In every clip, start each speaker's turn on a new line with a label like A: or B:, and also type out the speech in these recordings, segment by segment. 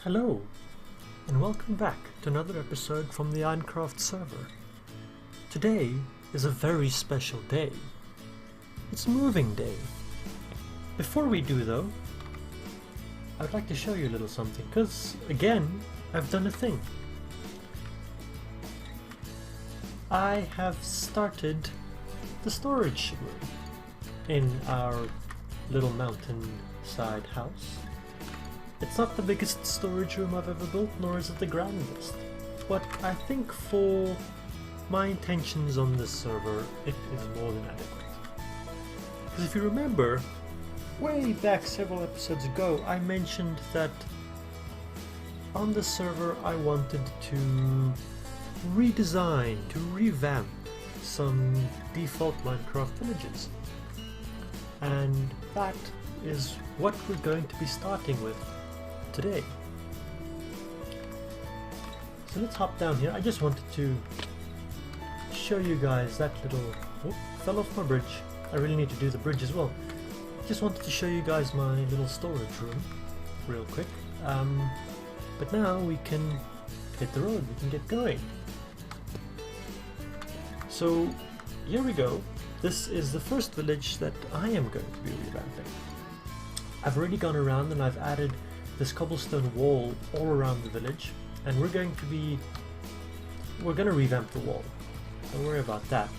A: Hello, and welcome back to another episode from the Inecraft server. Today is a very special day. It's moving day. Before we do though, I would like to show you a little something, because again, I've done a thing. I have started the storage room in our little mountainside house. It's not the biggest storage room I've ever built, nor is it the grandest, but I think for my intentions on this server, it is more than adequate. Because if you remember, way back several episodes ago, I mentioned that on this server I wanted to redesign, to revamp some default Minecraft villages. And that is what we're going to be starting with today. So let's hop down here. I just wanted to show you guys that little... Oh, fell off my bridge. I really need to do the bridge as well. Just wanted to show you guys my little storage room real quick. But now we can hit the road, we can get going. So here we go. This is the first village that I am going to be revamping. I've already gone around and I've added this cobblestone wall all around the village, and we're going to revamp the wall. Don't worry about that.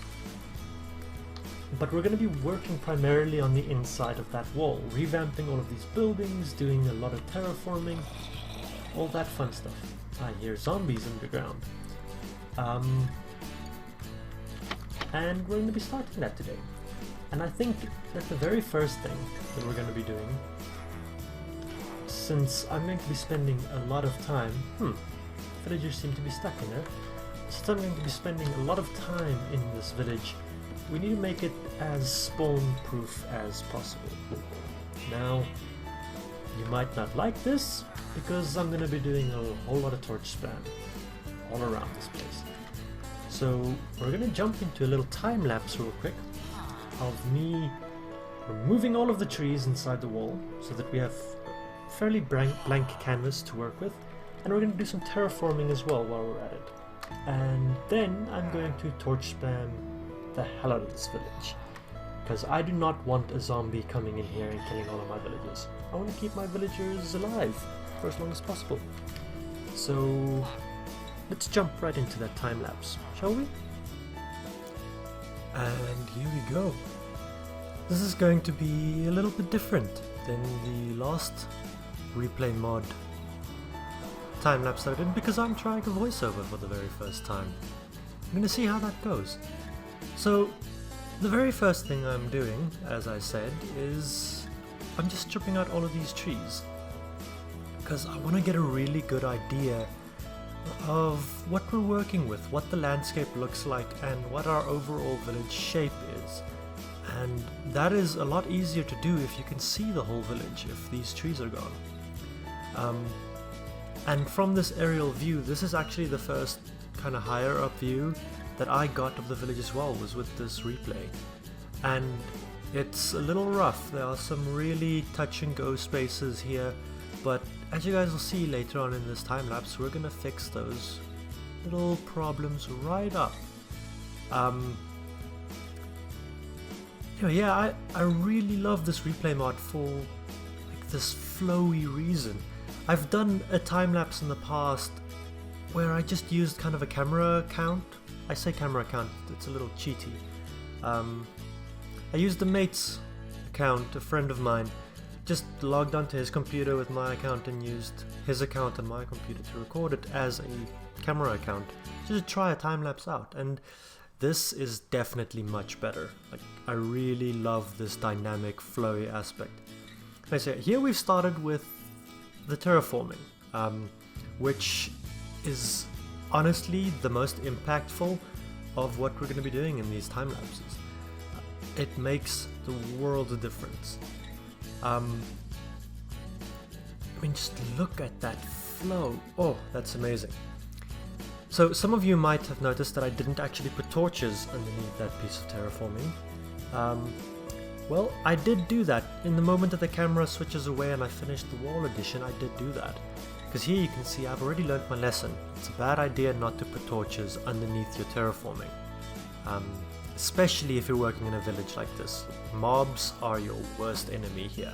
A: But we're going to be working primarily on the inside of that wall, revamping all of these buildings, doing a lot of terraforming, all that fun stuff. I hear zombies underground. And we're going to be starting that today. And I think that the very first thing that we're going to be doing, since I'm going to be spending a lot of time... villagers seem to be stuck in there. Since I'm going to be spending a lot of time in this village, we need to make it as spawn-proof as possible. Now, you might not like this, because I'm going to be doing a whole lot of torch spam all around this place. So we're going to jump into a little time lapse real quick of me removing all of the trees inside the wall so that we have fairly blank canvas to work with, and we're going to do some terraforming as well while we're at it. And then I'm going to torch spam the hell out of this village, because I do not want a zombie coming in here and killing all of my villagers. I want to keep my villagers alive for as long as possible. So let's jump right into that time lapse, shall we? And here we go. This is going to be a little bit different than the last replay mod time lapse that I did, because I'm trying a voiceover for the very first time. I'm going to see how that goes. So the very first thing I'm doing, as I said, is I'm just stripping out all of these trees, because I want to get a really good idea of what we're working with, what the landscape looks like, and what our overall village shape is. And that is a lot easier to do if you can see the whole village, if these trees are gone. And from this aerial view, this is actually the first kind of higher up view that I got of the village as well, was with this replay. And it's a little rough. There are some really touch and go spaces here, but as you guys will see later on in this time lapse, we're gonna fix those little problems right up. Yeah, I really love this replay mod for like this flowy reason. I've done a time lapse in the past where I just used kind of a camera account. I say camera account, it's a little cheaty. I used a mate's account, a friend of mine, just logged onto his computer with my account and used his account on my computer to record it as a camera account, just to try a time lapse out. And this is definitely much better. Like, I really love this dynamic, flowy aspect. Like I say, here we've started with the terraforming, which is honestly the most impactful of what we're going to be doing in these time lapses. It makes the world of difference. I mean, just look at that flow. Oh, that's amazing. So some of you might have noticed that I didn't actually put torches underneath that piece of terraforming. Well, I did do that. In the moment that the camera switches away and I finished the wall edition, I did do that. Because here you can see I've already learned my lesson. It's a bad idea not to put torches underneath your terraforming. Especially if you're working in a village like this. Mobs are your worst enemy here.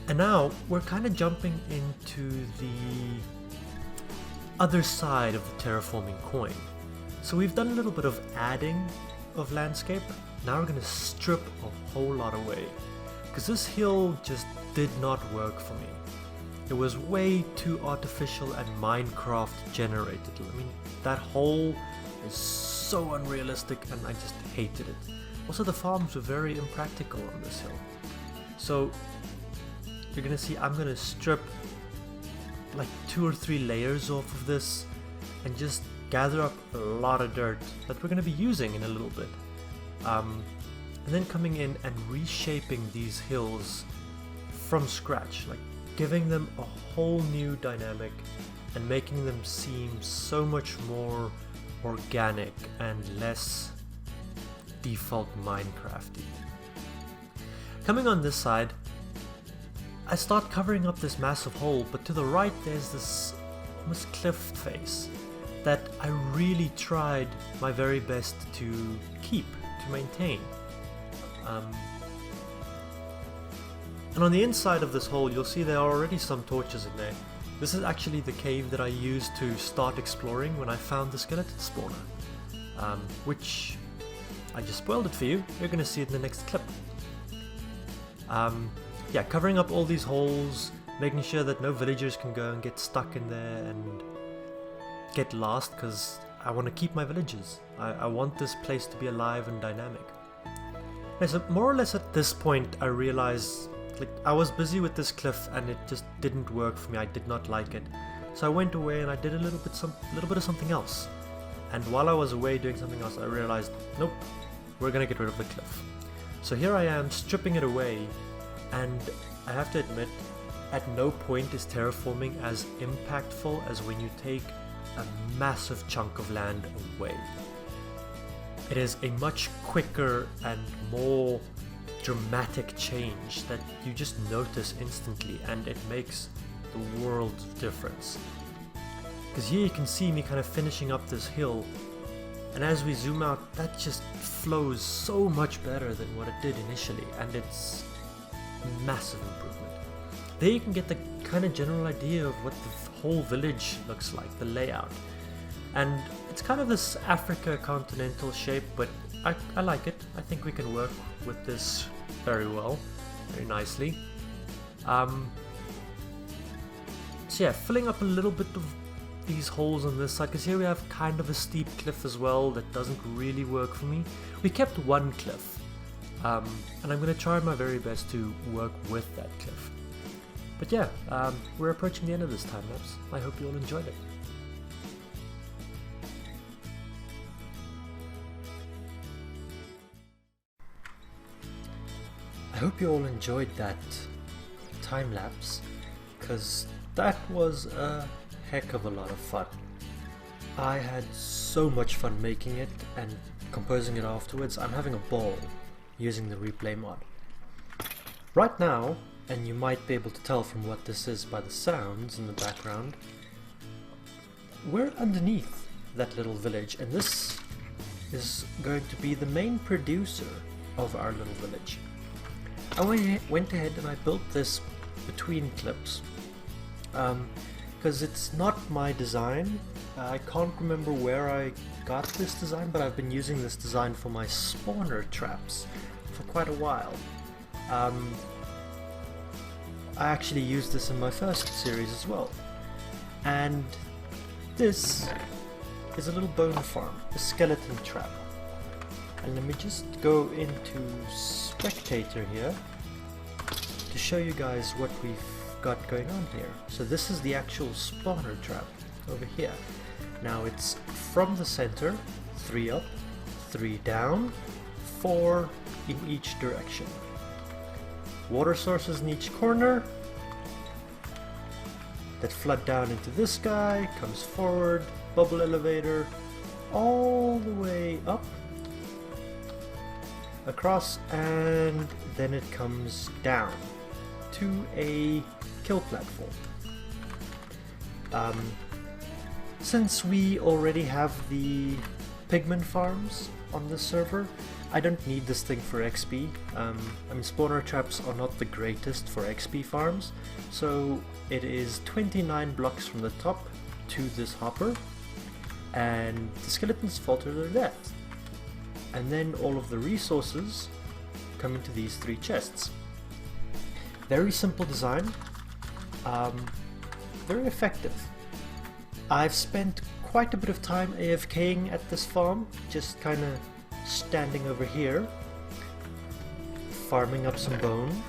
A: And now we're kind of jumping into the other side of the terraforming coin. So we've done a little bit of adding of landscape. Now we're going to strip a whole lot away. Because this hill just did not work for me. It was way too artificial and Minecraft generated. I mean, that hole is so unrealistic and I just hated it. Also, the farms were very impractical on this hill. So you're gonna see I'm gonna strip like 2 or 3 layers off of this and just gather up a lot of dirt that we're gonna be using in a little bit. And then coming in and reshaping these hills from scratch, like giving them a whole new dynamic and making them seem so much more organic and less default Minecrafty. Coming on this side, I start covering up this massive hole, but to the right there's this almost cliff face that I really tried my very best to maintain. And on the inside of this hole, you'll see there are already some torches in there. This is actually the cave that I used to start exploring when I found the skeleton spawner, which I just spoiled it for you. You're going to see it in the next clip. Yeah, covering up all these holes, making sure that no villagers can go and get stuck in there and get lost, because I want to keep my villagers. I want this place to be alive and dynamic. Okay, so more or less at this point I realized I was busy with this cliff and it just didn't work for me. I did not like it. So I went away and I did a little bit of something else. And while I was away doing something else, I realized, nope, we're gonna get rid of the cliff. So here I am stripping it away, and I have to admit, at no point is terraforming as impactful as when you take a massive chunk of land away. It is a much quicker and more dramatic change that you just notice instantly, and it makes the world of difference. Because here you can see me kind of finishing up this hill, and as we zoom out, that just flows so much better than what it did initially, and it's a massive improvement. There you can get the kind of general idea of what the whole village looks like, the layout. And it's kind of this Africa continental shape, but I like it. I think we can work with this very well, very nicely. So yeah, filling up a little bit of these holes on this side, because here we have kind of a steep cliff as well that doesn't really work for me. We kept one cliff, and I'm going to try my very best to work with that cliff. But yeah, we're approaching the end of this time lapse. I hope you all enjoyed it. I hope you all enjoyed that time lapse, because that was a heck of a lot of fun. I had so much fun making it and composing it afterwards. I'm having a ball using the replay mod. Right now, and you might be able to tell from what this is by the sounds in the background, we're underneath that little village, and this is going to be the main producer of our little village. I went ahead and I built this between clips, because it's not my design. I can't remember where I got this design, but I've been using this design for my spawner traps for quite a while. I actually used this in my first series as well. And this is a little bone farm, a skeleton trap. And let me just go into Spectator here to show you guys what we've got going on here. So this is the actual spawner trap over here. Now it's from the center, 3 up, 3 down, 4 in each direction. Water sources in each corner that flood down into this guy, comes forward, bubble elevator, all the way up, across, and then it comes down to a kill platform. Since we already have the pigment farms on this server, I don't need this thing for XP. I mean, spawner traps are not the greatest for XP farms, so it is 29 blocks from the top to this hopper, and the skeletons fall to their death. And then all of the resources come into these 3 chests. Very simple design, very effective. I've spent quite a bit of time AFKing at this farm, just kind of standing over here, farming up some bone,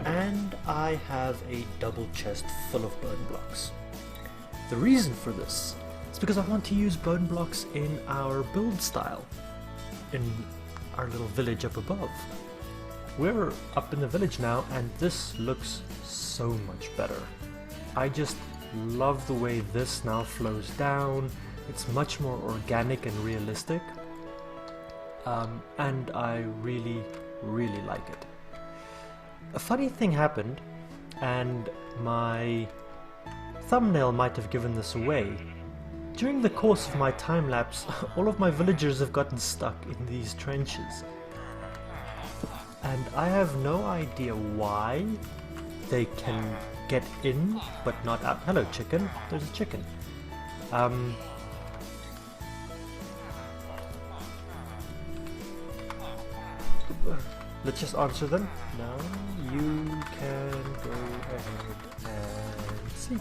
A: and I have a double chest full of bone blocks. The reason for this is because I want to use bone blocks in our build style, in our little village up above. We're up in the village now, and this looks so much better. I just love the way this now flows down. It's much more organic and realistic, and I really like it. A funny thing happened, and my thumbnail might have given this away. During the course of my time lapse, all of my villagers have gotten stuck in these trenches, and I have no idea why. They can get in but not out. Hello chicken, there's a chicken. Let's just answer them. Now you can go ahead and see.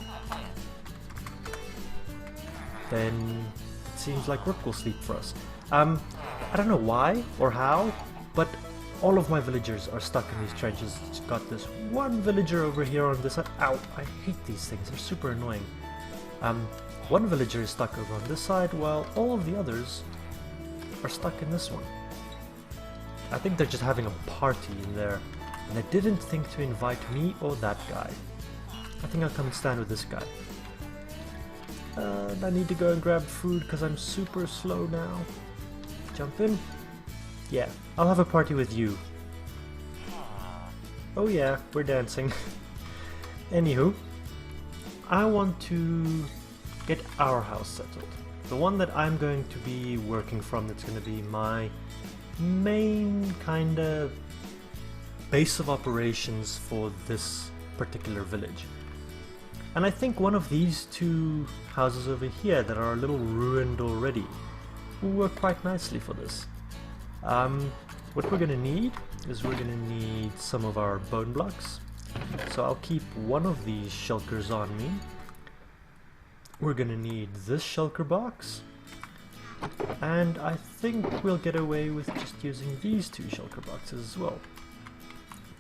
A: Then it seems like Rook will sleep for us. I don't know why or how, but all of my villagers are stuck in these trenches. It's got this one villager over here on this side. Ow, I hate these things, they're super annoying. One villager is stuck over on this side, while all of the others are stuck in this one. I think they're just having a party in there, and they didn't think to invite me or that guy. I think I'll come and stand with this guy. And I need to go and grab food because I'm super slow now. Jump in. Yeah, I'll have a party with you. Oh yeah, we're dancing. Anywho, I want to get our house settled. The one that I'm going to be working from, that's going to be my main kind of base of operations for this particular village. And I think one of these 2 houses over here that are a little ruined already will work quite nicely for this. What we're gonna need is we're gonna need some of our bone blocks. So I'll keep one of these shulkers on me. We're gonna need this shulker box. And I think we'll get away with just using these 2 shulker boxes as well.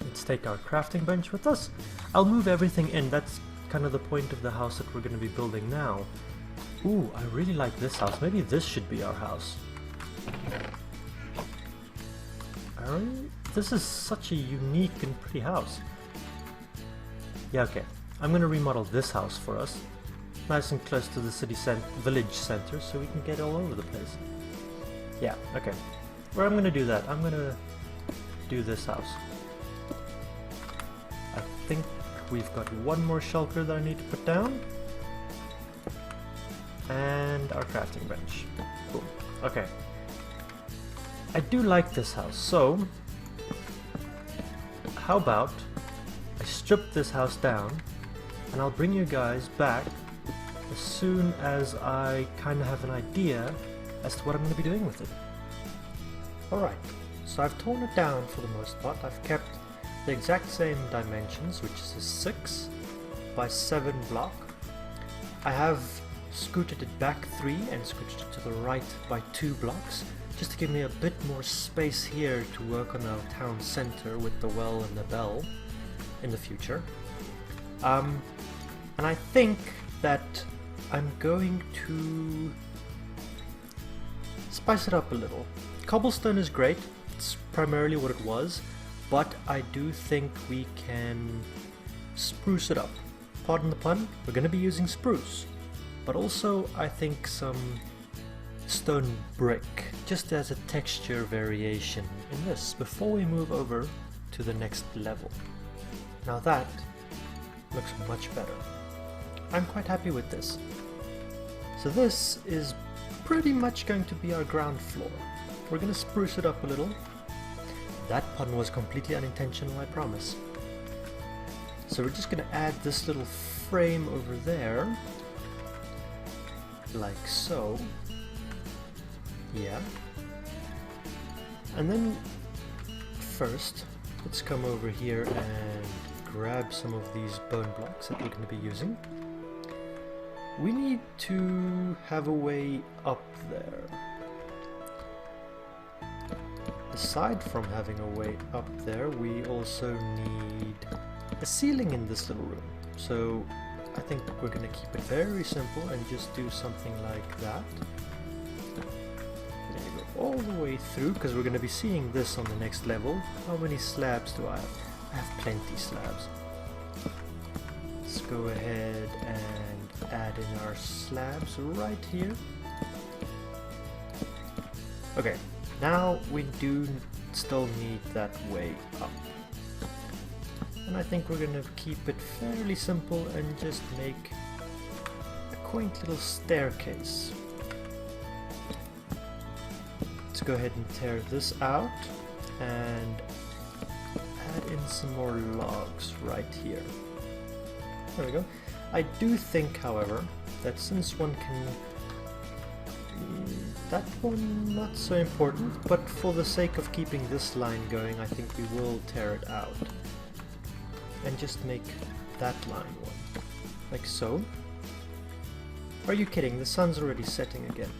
A: Let's take our crafting bench with us. I'll move everything in. That's kind of the point of the house that we're gonna be building now. Ooh, I really like this house. Maybe this should be our house. This is such a unique and pretty house. Yeah, okay. I'm gonna remodel this house for us. Nice and close to the village center, so we can get all over the place. Yeah, okay. Where I'm gonna do that, I'm gonna do this house. I think we've got one more shulker that I need to put down. And our crafting bench. Boom. Okay. I do like this house, so how about I strip this house down and I'll bring you guys back as soon as I kind of have an idea as to what I'm going to be doing with it. Alright, so I've torn it down for the most part. I've kept the exact same dimensions, which is a 6 by 7 block. I have scooted it back 3 and scooted it to the right by 2 blocks, just to give me a bit more space here to work on our town center with the well and the bell in the future. And I think that I'm going to spice it up a little. Cobblestone is great, it's primarily what it was, but I do think we can spruce it up. Pardon the pun, we're going to be using spruce, but also I think some stone brick, just as a texture variation in this, before we move over to the next level. Now that looks much better. I'm quite happy with this. So this is pretty much going to be our ground floor. We're gonna spruce it up a little. That pun was completely unintentional, I promise. So we're just gonna add this little frame over there, like so. Yeah. And then first, let's come over here and grab some of these bone blocks that we're going to be using. We need to have a way up there. Aside from having a way up there, we also need a ceiling in this little room. So I think we're going to keep it very simple and just do something like that. There you go, all the way through, because we're going to be seeing this on the next level. How many slabs do I have? I have plenty slabs. Let's go ahead and add in our slabs right here. Okay, now we do still need that way up. And I think we're gonna keep it fairly simple and just make a quaint little staircase. Let's go ahead and tear this out and add in some more logs right here. There we go. I do think, however, that since one can... that one not so important, but for the sake of keeping this line going, I think we will tear it out. And just make that line one. Like so. Are you kidding? The sun's already setting again.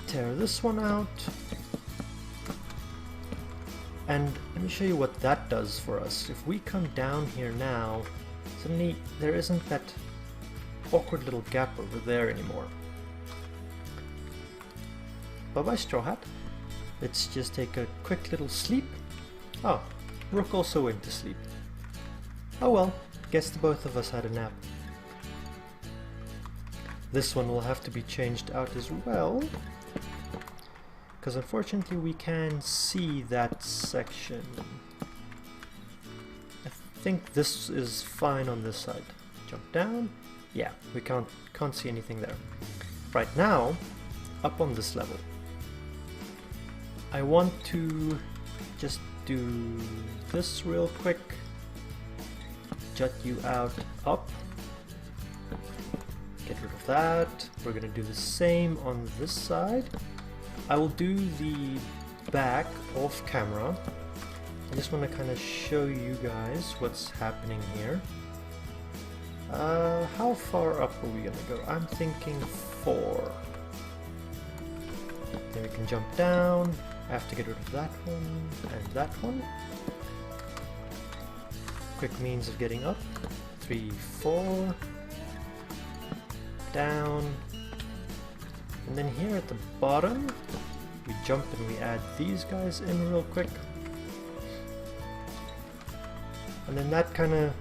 A: Tear this one out. And let me show you what that does for us. If we come down here now, suddenly there isn't that awkward little gap over there anymore. Bye-bye, Straw Hat. Let's just take a quick little sleep. Oh, Rook also went to sleep. Oh well, guess the both of us had a nap. This one will have to be changed out as well, because unfortunately we can see that section. I think this is fine on this side. Jump down. Yeah, we can't see anything there. Right now, up on this level, I want to just do this real quick. Jut you out up. Get rid of that. We're gonna do the same on this side. I will do the back off camera. I just want to kind of show you guys what's happening here. How far up are we gonna go? I'm thinking 4. Then we can jump down. I have to get rid of that one and that one. Quick means of getting up. 3, 4. Down. And then here at the bottom, we jump and we add these guys in real quick. And then that kind of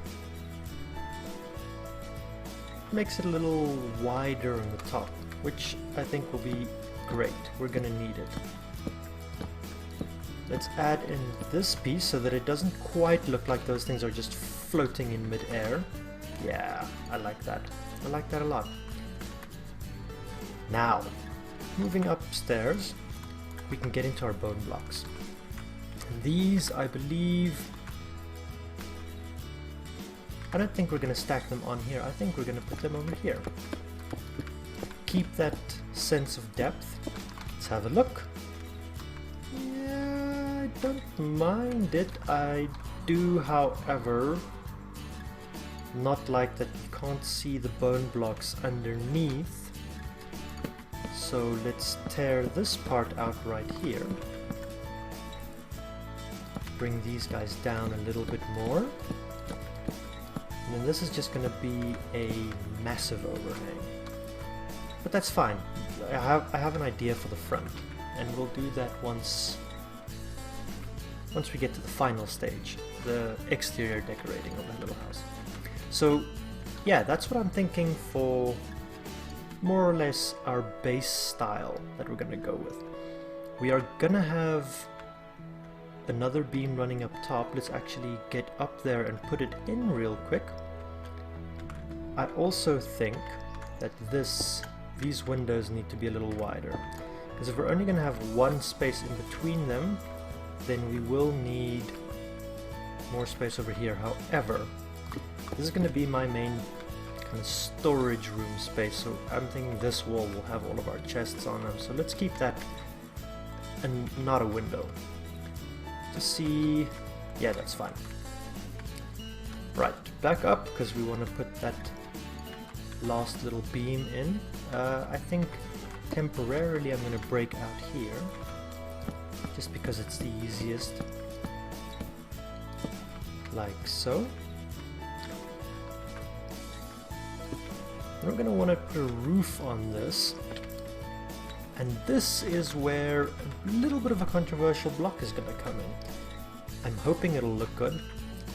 A: makes it a little wider on the top, which I think will be great. We're gonna need it. Let's add in this piece so that it doesn't quite look like those things are just floating in mid-air. Yeah, I like that. I like that a lot. Now, moving upstairs, we can get into our bone blocks. And these, I believe... I don't think we're going to stack them on here. I think we're going to put them over here. Keep that sense of depth. Let's have a look. Yeah, I don't mind it. I do, however, not like that you can't see the bone blocks underneath. So let's tear this part out right here. Bring these guys down a little bit more. And then this is just going to be a massive overhang. But that's fine. I have an idea for the front, and we'll do that once we get to the final stage, the exterior decorating of the little house. So yeah, that's what I'm thinking for more or less our base style that we're gonna go with. We are gonna have another beam running up top. Let's actually get up there and put it in real quick. I also think that these windows need to be a little wider, because if we're only going to have one space in between them, then we will need more space over here. However, this is going to be my main kind of storage room space, so I'm thinking this wall will have all of our chests on them. So let's keep that and not a window. To see, yeah, that's fine. Right, back up, because we want to put that last little beam in. I think temporarily I'm going to break out here, just because it's the easiest. Like so. We're going to want to put a roof on this, and this is where a little bit of a controversial block is going to come in. I'm hoping it'll look good,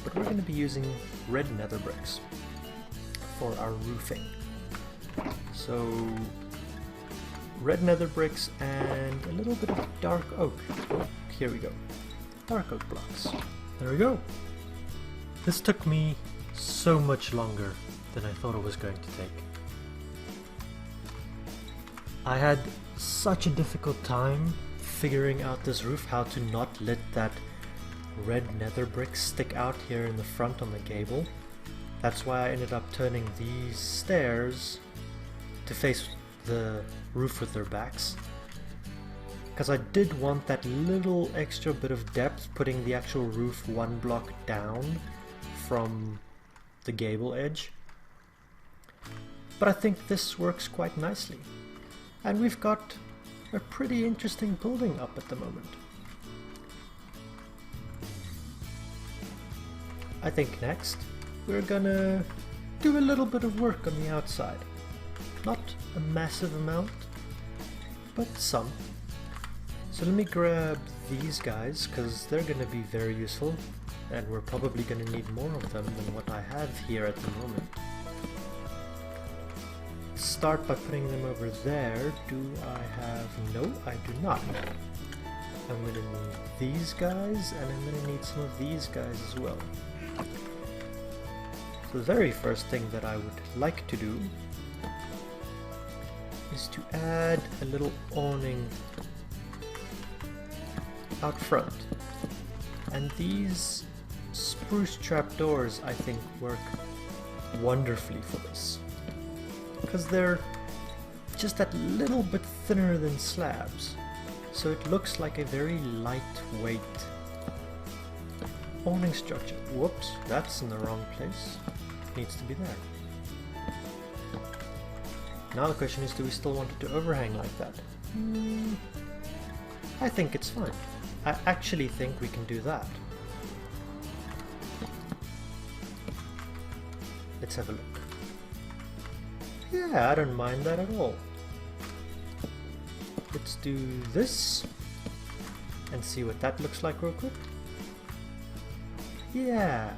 A: but we're going to be using red nether bricks for our roofing. So red nether bricks and a little bit of dark oak. Oh, here we go. Dark oak blocks. There we go. This took me so much longer than I thought it was going to take. I had such a difficult time figuring out this roof, how to not let that red nether brick stick out here in the front on the gable. That's why I ended up turning these stairs to face the roof with their backs, because I did want that little extra bit of depth, putting the actual roof one block down from the gable edge. But I think this works quite nicely, and we've got a pretty interesting building up at the moment. I think next we're gonna do a little bit of work on the outside. Not a massive amount, but some. So let me grab these guys, because they're going to be very useful, and we're probably going to need more of them than what I have here at the moment. Start by putting them over there. Do I have... No, I do not. I'm going to need these guys, and I'm going to need some of these guys as well. So the very first thing that I would like to do is to add a little awning out front. And these spruce trapdoors, I think, work wonderfully for this, because they're just that little bit thinner than slabs, so it looks like a very lightweight awning structure. Whoops, that's in the wrong place. Needs to be there. Now the question is, do we still want it to overhang like that? I think it's fine. I actually think we can do that. Let's have a look. Yeah, I don't mind that at all. Let's do this and see what that looks like real quick. Yeah,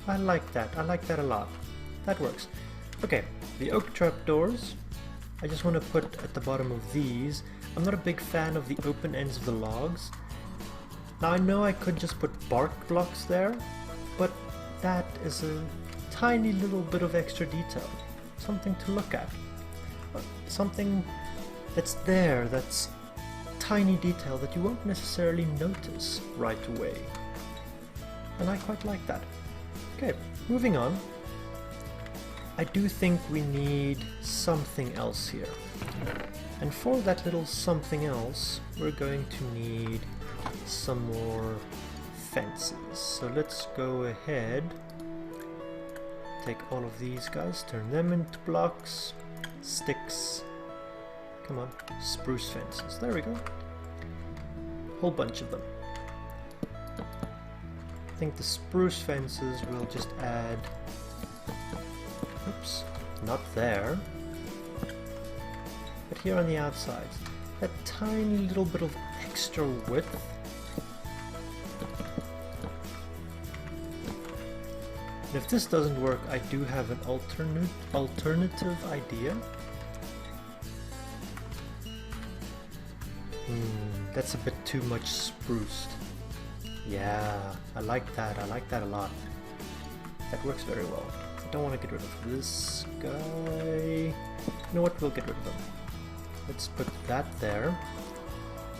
A: I like that. I like that a lot. That works. Okay, the oak trapdoors, I just want to put at the bottom of these. I'm not a big fan of the open ends of the logs. Now I know I could just put bark blocks there, but that is a tiny little bit of extra detail. Something to look at. Something that's there, that's tiny detail that you won't necessarily notice right away. And I quite like that. Okay, moving on. I do think we need something else here. And for that little something else, we're going to need some more fences. So let's go ahead, take all of these guys, turn them into blocks, sticks, come on, spruce fences, there we go. Whole bunch of them. I think the spruce fences will just add, oops, not there, but here on the outside, that tiny little bit of extra width. And if this doesn't work, I do have an alternative idea. That's a bit too much spruced. Yeah, I like that a lot. That works very well. I don't want to get rid of this guy. You know what, we'll get rid of him. Let's put that there.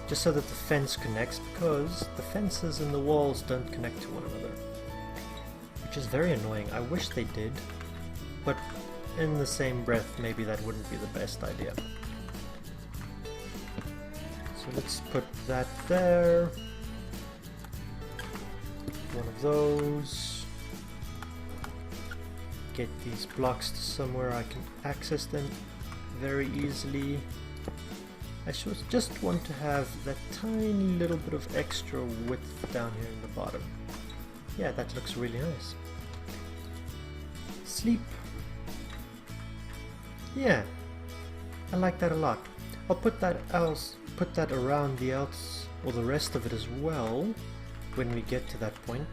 A: Just so that the fence connects, because the fences and the walls don't connect to one another. Which is very annoying. I wish they did. But in the same breath, maybe that wouldn't be the best idea. So let's put that there. One of those. Get these blocks to somewhere I can access them very easily. I just want to have that tiny little bit of extra width down here in the bottom. Yeah, that looks really nice. Sleep. Yeah, I like that a lot. I'll put that around the outs or the rest of it as well when we get to that point.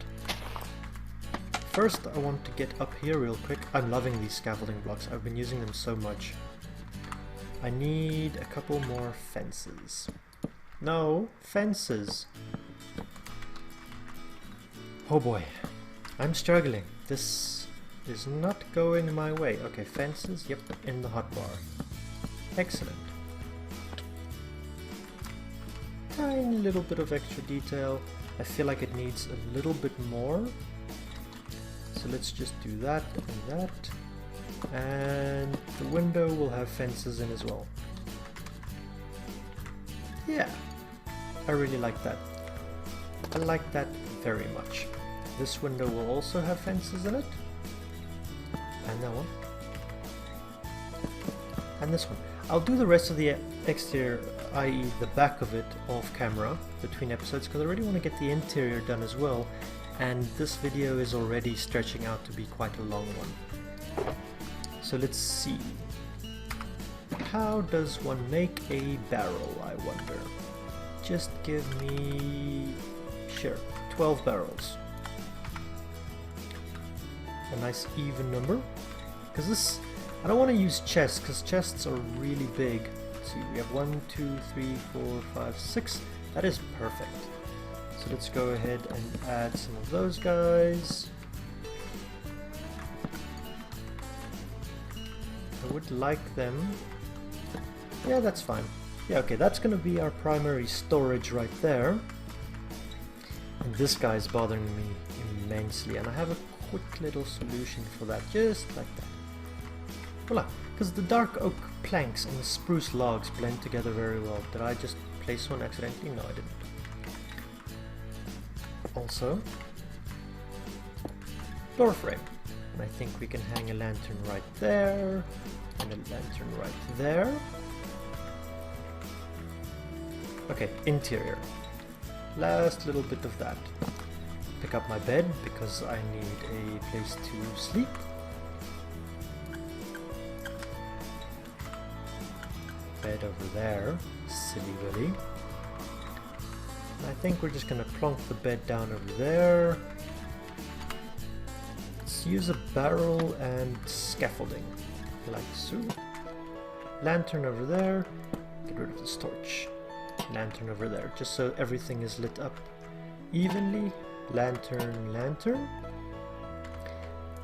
A: First, I want to get up here real quick. I'm loving these scaffolding blocks. I've been using them so much. I need a couple more fences. No, fences. Oh boy, I'm struggling. This is not going my way. Okay, fences, yep, in the hotbar. Excellent. Tiny little bit of extra detail. I feel like it needs a little bit more. So let's just do that and that. And the window will have fences in as well. Yeah, I really like that. I like that very much. This window will also have fences in it. And that one. And this one. I'll do the rest of the exterior, i.e. the back of it, off camera between episodes, because I really want to get the interior done as well. And this video is already stretching out to be quite a long one. So let's see. How does one make a barrel, I wonder? Just give me, sure, 12 barrels. A nice even number. Because this, I don't want to use chests, because chests are really big. Let's see, we have 1, 2, 3, 4, 5, 6. That is perfect. So let's go ahead and add some of those guys. I would like them. Yeah, that's fine. Yeah, okay, that's gonna be our primary storage right there. And this guy's bothering me immensely, and I have a quick little solution for that, just like that. Voila, because the dark oak planks and the spruce logs blend together very well. Did I just place one accidentally? No, I didn't. Also, door frame. And I think we can hang a lantern right there, and a lantern right there. Okay, interior. Last little bit of that. Pick up my bed, because I need a place to sleep. Bed over there, silly Willy. I think we're just gonna plonk the bed down over there. Let's use a barrel and scaffolding, like so. Lantern over there. Get rid of this torch. Lantern over there, just so everything is lit up evenly. Lantern, lantern.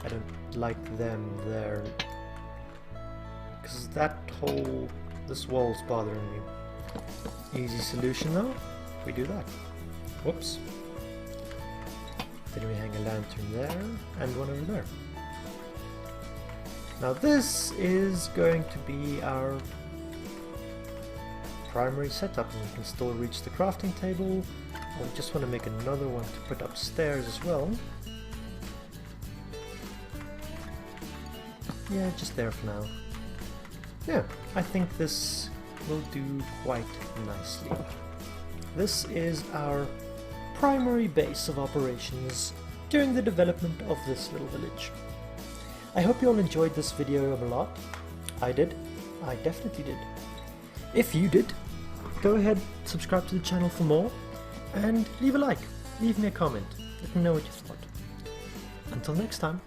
A: I don't like them there, because this wall's bothering me. Easy solution though. We do that. Whoops. Then we hang a lantern there and one over there. Now this is going to be our primary setup, and we can still reach the crafting table. I just want to make another one to put upstairs as well. Yeah, just there for now. Yeah, I think this will do quite nicely. This is our primary base of operations during the development of this little village. I hope you all enjoyed this video a lot. I did. I definitely did. If you did, go ahead, subscribe to the channel for more, and leave a like, leave me a comment, let me know what you thought. Until next time.